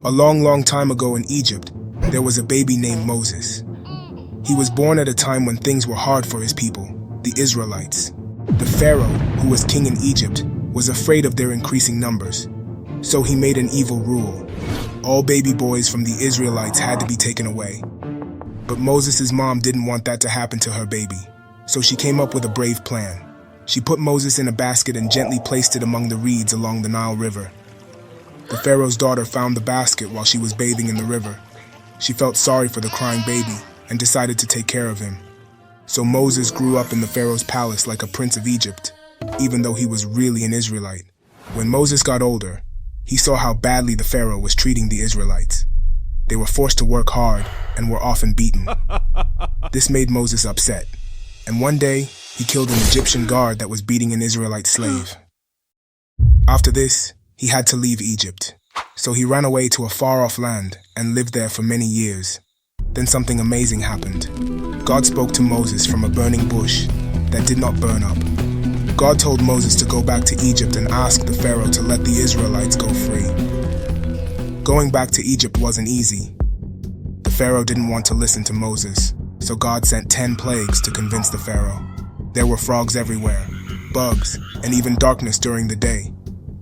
A long, long time ago in Egypt, there was a baby named Moses. He was born at a time when things were hard for his people, the Israelites. The Pharaoh, who was king in Egypt, was afraid of their increasing numbers. So he made an evil rule. All baby boys from the Israelites had to be taken away. But Moses' mom didn't want that to happen to her baby, so she came up with a brave plan. She put Moses in a basket and gently placed it among the reeds along the Nile River. The Pharaoh's daughter found the basket while she was bathing in the river. She felt sorry for the crying baby and decided to take care of him. So Moses grew up in the Pharaoh's palace like a prince of Egypt, even though he was really an Israelite. When Moses got older, he saw how badly the Pharaoh was treating the Israelites. They were forced to work hard and were often beaten. This made Moses upset, and one day he killed an Egyptian guard that was beating an Israelite slave. After this, he had to leave Egypt, so he ran away to a far-off land and lived there for many years. Then something amazing happened. God spoke to Moses from a burning bush that did not burn up. God told Moses to go back to Egypt and ask the Pharaoh to let the Israelites go free. Going back to Egypt wasn't easy. The Pharaoh didn't want to listen to Moses, so God sent 10 plagues to convince the Pharaoh. There were frogs everywhere, bugs, and even darkness during the day.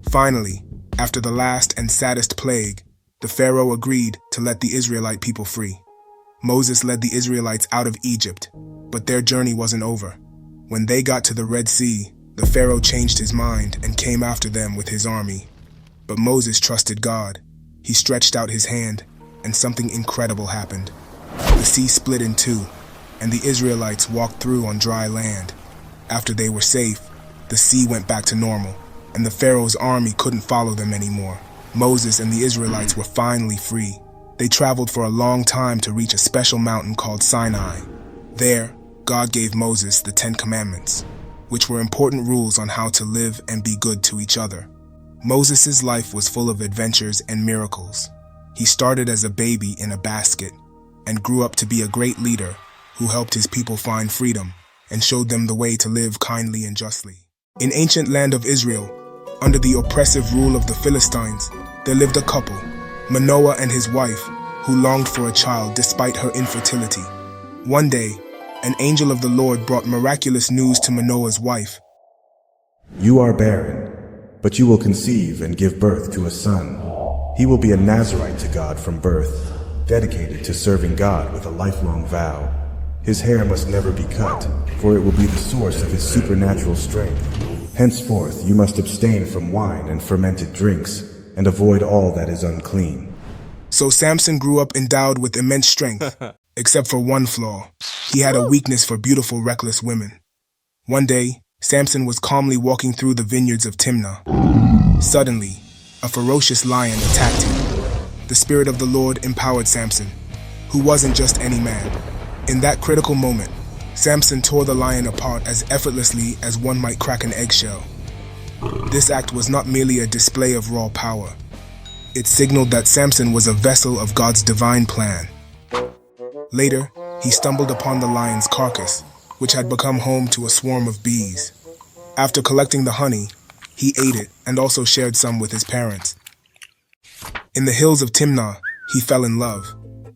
Finally, after the last and saddest plague, the Pharaoh agreed to let the Israelite people free. Moses led the Israelites out of Egypt, but their journey wasn't over. When they got to the Red Sea, the Pharaoh changed his mind and came after them with his army. But Moses trusted God. He stretched out his hand, and something incredible happened. The sea split in two, and the Israelites walked through on dry land. After they were safe, the sea went back to normal, and the Pharaoh's army couldn't follow them anymore. Moses and the Israelites were finally free. They traveled for a long time to reach a special mountain called Sinai. There, God gave Moses the 10 Commandments, which were important rules on how to live and be good to each other. Moses' life was full of adventures and miracles. He started as a baby in a basket and grew up to be a great leader who helped his people find freedom and showed them the way to live kindly and justly. In ancient land of Israel, under the oppressive rule of the Philistines, there lived a couple, Manoah and his wife, who longed for a child despite her infertility. One day, an angel of the Lord brought miraculous news to Manoah's wife. You are barren, but you will conceive and give birth to a son. He will be a Nazirite to God from birth, dedicated to serving God with a lifelong vow. His hair must never be cut, for it will be the source of his supernatural strength. Henceforth, you must abstain from wine and fermented drinks, and avoid all that is unclean. So Samson grew up endowed with immense strength, except for one flaw. He had a weakness for beautiful, reckless women. One day, Samson was calmly walking through the vineyards of Timnah. Suddenly, a ferocious lion attacked him. The Spirit of the Lord empowered Samson, who wasn't just any man. In that critical moment, Samson tore the lion apart as effortlessly as one might crack an eggshell. This act was not merely a display of raw power. It signaled that Samson was a vessel of God's divine plan. Later, he stumbled upon the lion's carcass, which had become home to a swarm of bees. After collecting the honey, he ate it and also shared some with his parents. In the hills of Timnah, he fell in love.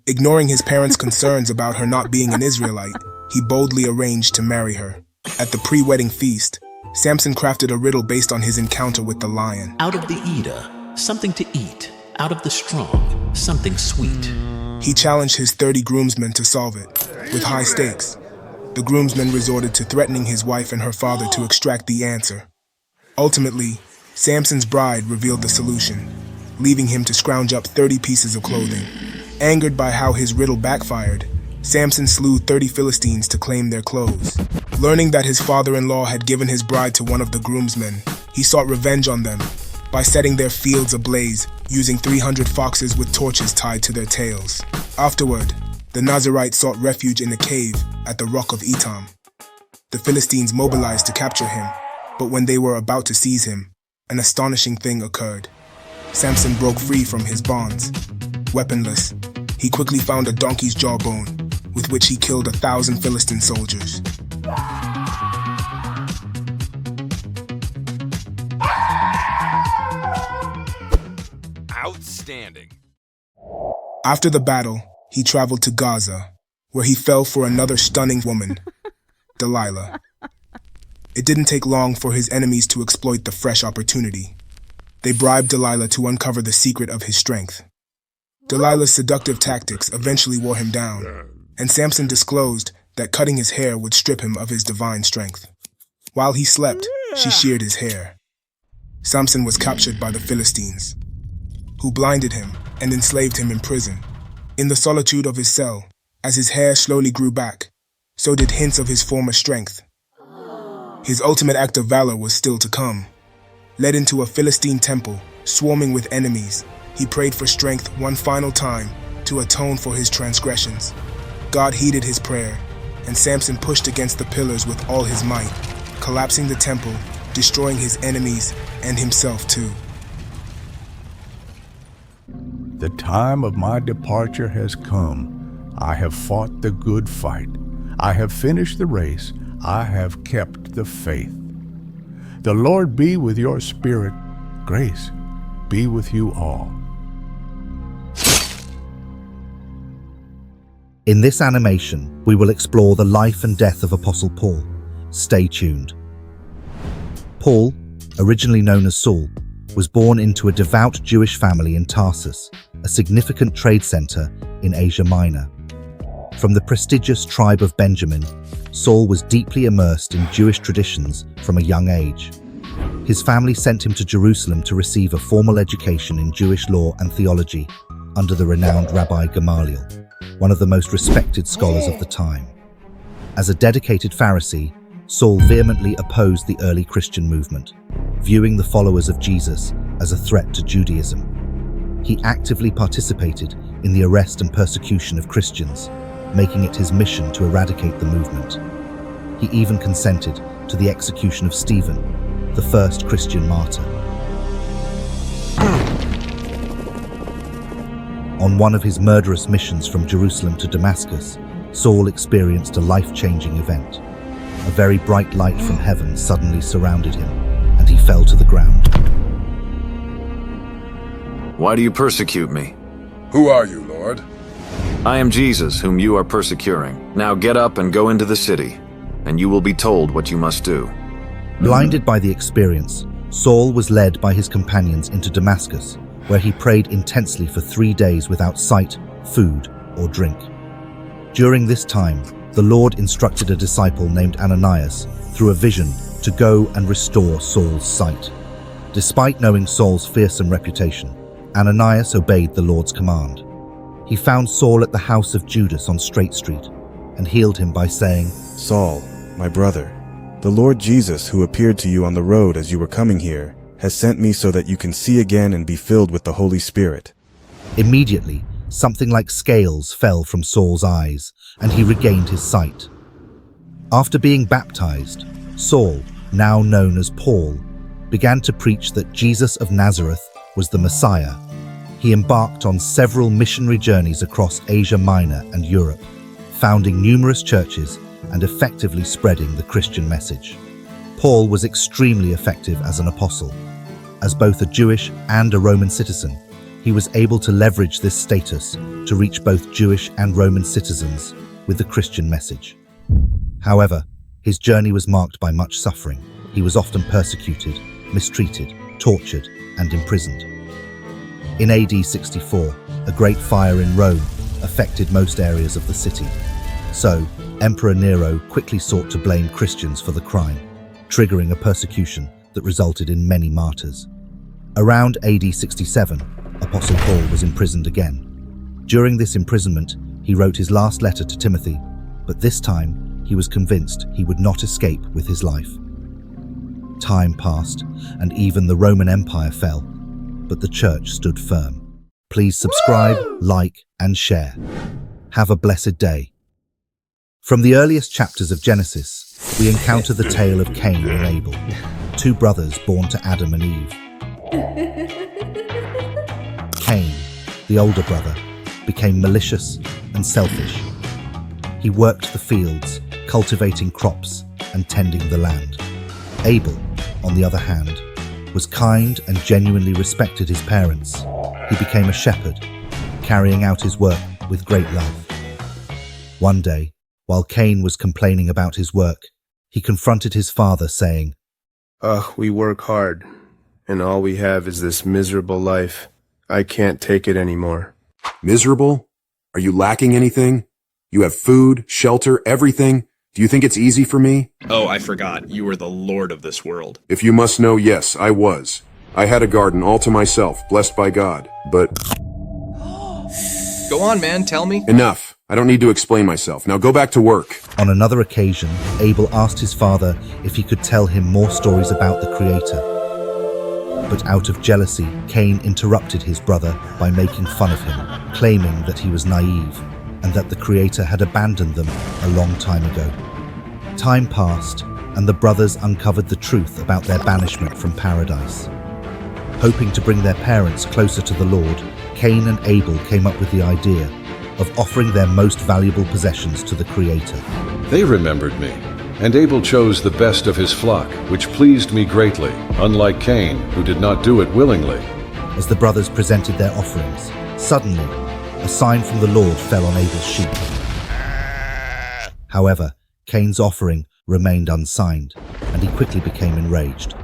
Ignoring his parents' concerns about her not being an Israelite, he boldly arranged to marry her. At the pre-wedding feast, Samson crafted a riddle based on his encounter with the lion. Out of the eater, something to eat. Out of the strong, something sweet. He challenged his 30 groomsmen to solve it, with high stakes. The groomsmen resorted to threatening his wife and her father to extract the answer. Ultimately, Samson's bride revealed the solution, leaving him to scrounge up 30 pieces of clothing. Angered by how his riddle backfired, Samson slew 30 Philistines to claim their clothes. Learning that his father-in-law had given his bride to one of the groomsmen, he sought revenge on them by setting their fields ablaze, using 300 foxes with torches tied to their tails. Afterward, the Nazirite sought refuge in a cave at the rock of Etam. The Philistines mobilized to capture him, but when they were about to seize him, an astonishing thing occurred. Samson broke free from his bonds. Weaponless, he quickly found a donkey's jawbone, with which he killed 1,000 Philistine soldiers. Outstanding. After the battle, he traveled to Gaza, where he fell for another stunning woman, Delilah. It didn't take long for his enemies to exploit the fresh opportunity. They bribed Delilah to uncover the secret of his strength. Delilah's seductive tactics eventually wore him down, and Samson disclosed that cutting his hair would strip him of his divine strength. While he slept, she sheared his hair. Samson was captured by the Philistines, who blinded him and enslaved him in prison. In the solitude of his cell, as his hair slowly grew back, so did hints of his former strength. His ultimate act of valor was still to come. Led into a Philistine temple, swarming with enemies, he prayed for strength one final time to atone for his transgressions. God heeded his prayer, and Samson pushed against the pillars with all his might, collapsing the temple, destroying his enemies and himself too. The time of my departure has come. I have fought the good fight. I have finished the race. I have kept the faith. The Lord be with your spirit. Grace be with you all. In this animation, we will explore the life and death of Apostle Paul. Stay tuned. Paul, originally known as Saul, was born into a devout Jewish family in Tarsus, a significant trade center in Asia Minor. From the prestigious tribe of Benjamin, Saul was deeply immersed in Jewish traditions from a young age. His family sent him to Jerusalem to receive a formal education in Jewish law and theology under the renowned Rabbi Gamaliel, one of the most respected scholars of the time. As a dedicated Pharisee, Saul vehemently opposed the early Christian movement, viewing the followers of Jesus as a threat to Judaism. He actively participated in the arrest and persecution of Christians, making it his mission to eradicate the movement. He even consented to the execution of Stephen, the first Christian martyr. On one of his murderous missions from Jerusalem to Damascus, Saul experienced a life-changing event. A very bright light from heaven suddenly surrounded him, and he fell to the ground. Why do you persecute me? Who are you, Lord? I am Jesus, whom you are persecuting. Now get up and go into the city, and you will be told what you must do. Blinded by the experience, Saul was led by his companions into Damascus, where he prayed intensely for 3 days without sight, food, or drink. During this time, the Lord instructed a disciple named Ananias, through a vision, to go and restore Saul's sight. Despite knowing Saul's fearsome reputation, Ananias obeyed the Lord's command. He found Saul at the house of Judas on Straight Street and healed him by saying, Saul, my brother, the Lord Jesus, who appeared to you on the road as you were coming here, has sent me so that you can see again and be filled with the Holy Spirit. Immediately, something like scales fell from Saul's eyes, and he regained his sight. After being baptized, Saul, now known as Paul, began to preach that Jesus of Nazareth was the Messiah. He embarked on several missionary journeys across Asia Minor and Europe, founding numerous churches and effectively spreading the Christian message. Paul was extremely effective as an apostle. As both a Jewish and a Roman citizen, he was able to leverage this status to reach both Jewish and Roman citizens with the Christian message. However, his journey was marked by much suffering. He was often persecuted, mistreated, tortured, and imprisoned. In AD 64, a great fire in Rome affected most areas of the city. So, Emperor Nero quickly sought to blame Christians for the crime, triggering a persecution that resulted in many martyrs. Around AD 67, Apostle Paul was imprisoned again. During this imprisonment, he wrote his last letter to Timothy, but this time he was convinced he would not escape with his life. Time passed, and even the Roman Empire fell, but the church stood firm. Please subscribe, like, and share. Have a blessed day. From the earliest chapters of Genesis, we encounter the tale of Cain and Abel, two brothers born to Adam and Eve. Cain, the older brother, became malicious and selfish. He worked the fields, cultivating crops and tending the land. Abel, on the other hand, was kind and genuinely respected his parents. He became a shepherd, carrying out his work with great love. One day, while Cain was complaining about his work, he confronted his father, saying, Ugh, we work hard, and all we have is this miserable life. I can't take it anymore. Miserable? Are you lacking anything? You have food, shelter, everything. Do you think it's easy for me? Oh, I forgot. You were the lord of this world. If you must know, yes, I was. I had a garden all to myself, blessed by God, but... Go on, man, tell me. Enough. I don't need to explain myself. Now go back to work. On another occasion, Abel asked his father if he could tell him more stories about the Creator. But out of jealousy, Cain interrupted his brother by making fun of him, claiming that he was naive and that the Creator had abandoned them a long time ago. Time passed, and the brothers uncovered the truth about their banishment from paradise. Hoping to bring their parents closer to the Lord, Cain and Abel came up with the idea of offering their most valuable possessions to the Creator. They remembered me, and Abel chose the best of his flock, which pleased me greatly, unlike Cain, who did not do it willingly. As the brothers presented their offerings, suddenly, a sign from the Lord fell on Abel's sheep. However, Cain's offering remained unsigned, and he quickly became enraged.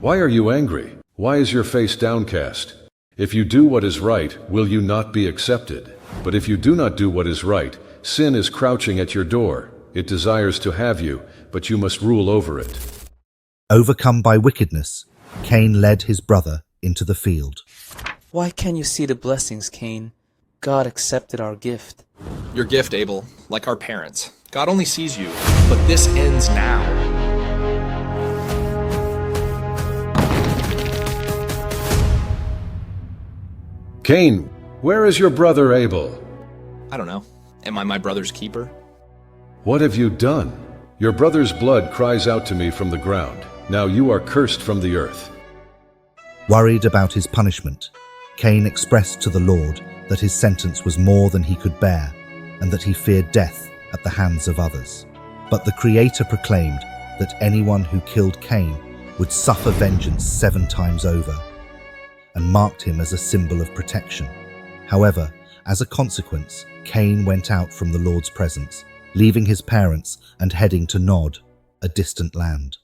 Why are you angry? Why is your face downcast? If you do what is right, will you not be accepted? But if you do not do what is right, sin is crouching at your door. It desires to have you, but you must rule over it. Overcome by wickedness, Cain led his brother into the field. Why can't you see the blessings, Cain? God accepted our gift. Your gift, Abel, like our parents. God only sees you, but this ends now. Cain, where is your brother Abel? I don't know. Am I my brother's keeper? What have you done? Your brother's blood cries out to me from the ground. Now you are cursed from the earth. Worried about his punishment, Cain expressed to the Lord that his sentence was more than he could bear, and that he feared death at the hands of others. But the Creator proclaimed that anyone who killed Cain would suffer vengeance 7 times over, and marked him as a symbol of protection. However, as a consequence, Cain went out from the Lord's presence, leaving his parents and heading to Nod, a distant land.